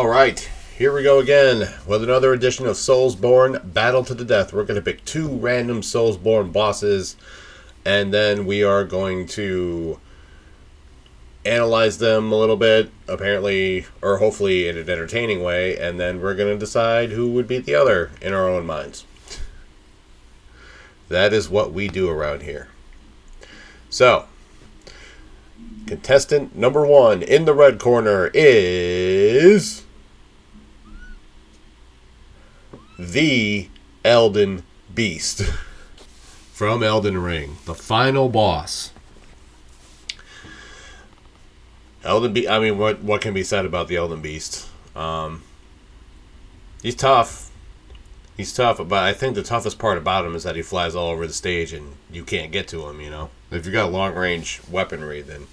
Alright, here we go again with another edition of SoulsBorne Battle to the Death. We're going to pick two random SoulsBorne bosses, and then we are going to analyze them a little bit, apparently, or hopefully in an entertaining way, and then we're going to decide who would beat the other in our own minds. That is what we do around here. So, contestant number one in the red corner is the Elden Beast from Elden Ring, the final boss. I mean, what can be said about the Elden Beast? He's tough. He's tough, but I think the toughest part about him is that he flies all over the stage and you can't get to him, you know? If you got long-range weaponry, then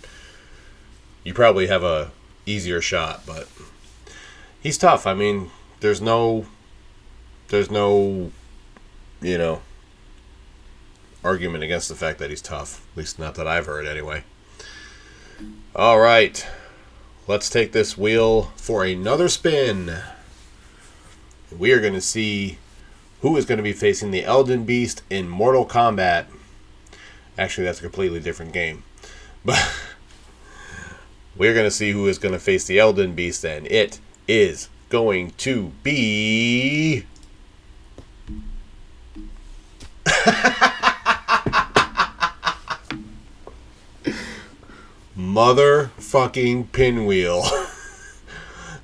you probably have a easier shot, but he's tough. I mean, there's no, you know, argument against the fact that he's tough. At least not that I've heard, anyway. All right, let's take this wheel for another spin. We are going to see who is going to be facing the Elden Beast in Mortal Kombat. Actually, that's a completely different game. But we're going to see who is going to face the Elden Beast, and it is going to be motherfucking Pinwheel.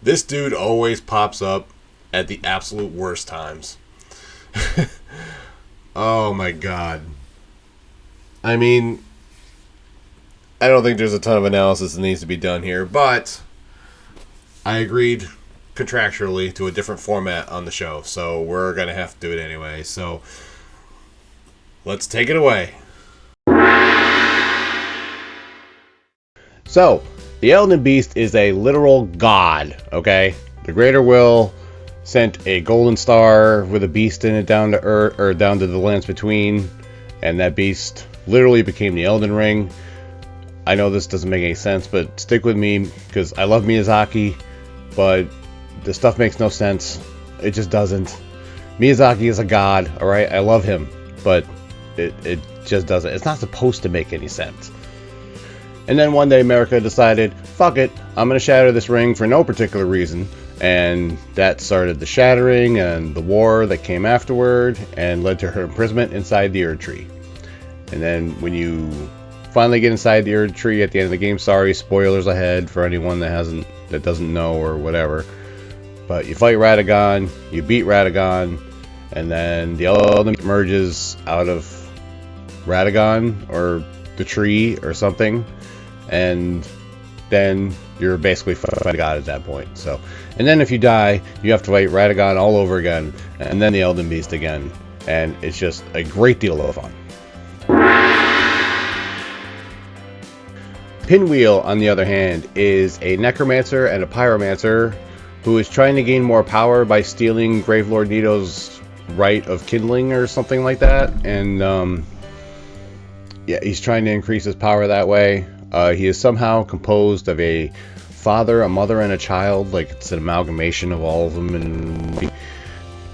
This dude always pops up at the absolute worst times. Oh my god. I mean, I don't think there's a ton of analysis that needs to be done here, but I agreed contractually to a different format on the show, so we're going to have to do it anyway. So let's take it away. So, the Elden Beast is a literal god, okay? The Greater Will sent a golden star with a beast in it down to Earth, or down to the lands between, and that beast literally became the Elden Ring. I know this doesn't make any sense, but stick with me, because I love Miyazaki, but the stuff makes no sense. It just doesn't. Miyazaki is a god, alright? I love him, but it just doesn't. It's not supposed to make any sense. And then one day America decided, fuck it, I'm going to shatter this ring for no particular reason. And that started the shattering and the war that came afterward and led to her imprisonment inside the Erd Tree. And then when you finally get inside the Erd Tree at the end of the game, sorry, spoilers ahead for anyone that doesn't know or whatever. But you fight Radagon, you beat Radagon, and then the Elden emerges out of Radagon or the tree or something. And then you're basically fighting God at that point. So, and then if you die, you have to fight Radagon all over again, and then the Elden Beast again, and it's just a great deal of fun. Pinwheel, on the other hand, is a necromancer and a pyromancer who is trying to gain more power by stealing Gravelord Nito's right of kindling or something like that, and yeah, he's trying to increase his power that way. He is somehow composed of a father, a mother, and a child. Like, it's an amalgamation of all of them.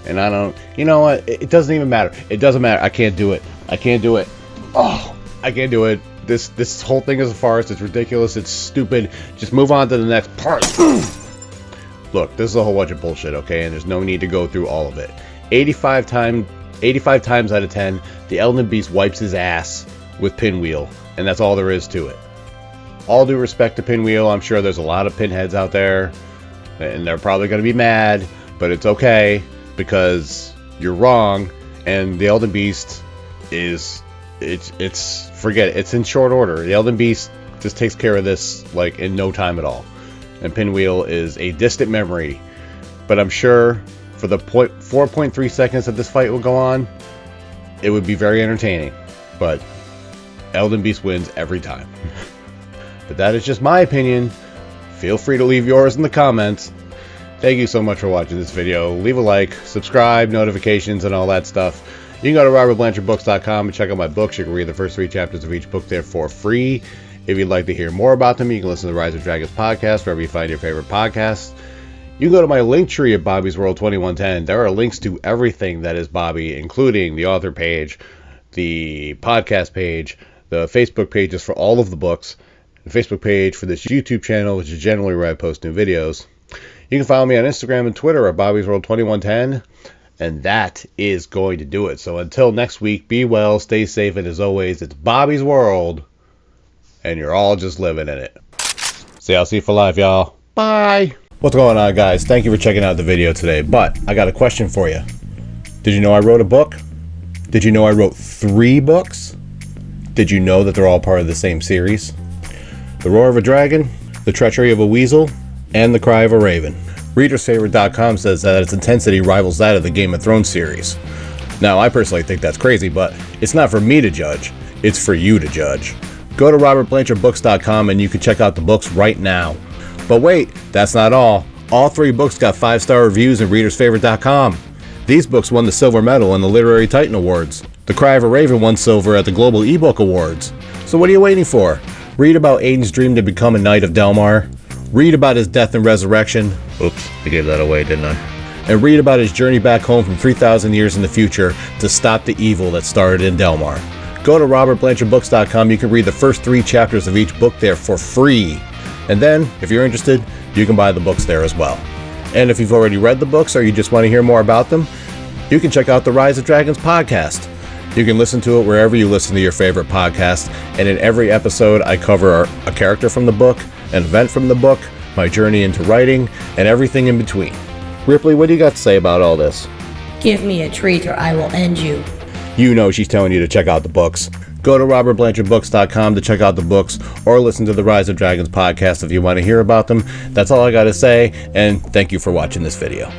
And I don't... You know what? It doesn't even matter. It doesn't matter. I can't do it. I can't do it. Oh, I can't do it. This whole thing is a farce. It's ridiculous. It's stupid. Just move on to the next part. Look, this is a whole bunch of bullshit, okay? And there's no need to go through all of it. 85 times out of 10, the Elden Beast wipes his ass with Pinwheel. And that's all there is to it. All due respect to Pinwheel, I'm sure there's a lot of pinheads out there, and they're probably going to be mad, but it's okay, because you're wrong, and the Elden Beast forget it, it's in short order. The Elden Beast just takes care of this, like, in no time at all, and Pinwheel is a distant memory, but I'm sure for the 4.3 seconds that this fight will go on, it would be very entertaining, but Elden Beast wins every time. But that is just my opinion. Feel free to leave yours in the comments. Thank you so much for watching this video. Leave a like, subscribe, notifications, and all that stuff. You can go to robertblanchardbooks.com and check out my books. You can read the first 3 chapters of each book there for free. If you'd like to hear more about them, you can listen to the Rise of Dragons podcast wherever you find your favorite podcasts. You can go to my link tree at Bobby's World 2110. There are links to everything that is Bobby, including the author page, the podcast page, the Facebook pages for all of the books, the Facebook page for this YouTube channel, which is generally where I post new videos. You can follow me on Instagram and Twitter at Bobby's World 2110. And that is going to do it. So until next week, be well, stay safe, and as always, it's Bobby's World, and you're all just living in it. I'll see you for life, y'all. Bye. What's going on, guys? Thank you for checking out the video today, but I got a question for you. Did you know I wrote a book? Did you know I wrote 3 books? Did you know that they're all part of the same series? The Roar of a Dragon, The Treachery of a Weasel, and The Cry of a Raven. ReadersFavorite.com says that its intensity rivals that of the Game of Thrones series. Now, I personally think that's crazy, but it's not for me to judge. It's for you to judge. Go to robertblanchardbooks.com and you can check out the books right now. But wait, that's not all. All 3 books got 5-star reviews in ReadersFavorite.com. These books won the silver medal in the Literary Titan Awards. The Cry of a Raven won silver at the Global eBook Awards. So what are you waiting for? Read about Aiden's dream to become a Knight of Delmar. Read about his death and resurrection. Oops, I gave that away, didn't I? And read about his journey back home from 3,000 years in the future to stop the evil that started in Delmar. Go to robertblanchardbooks.com. You can read the first 3 chapters of each book there for free. And then, if you're interested, you can buy the books there as well. And if you've already read the books or you just want to hear more about them, you can check out the Rise of Dragons podcast. You can listen to it wherever you listen to your favorite podcast. And in every episode, I cover a character from the book, an event from the book, my journey into writing, and everything in between. Ripley, what do you got to say about all this? Give me a treat or I will end you. You know she's telling you to check out the books. Go to robertblanchardbooks.com to check out the books or listen to the Rise of Dragons podcast if you want to hear about them. That's all I got to say, and thank you for watching this video.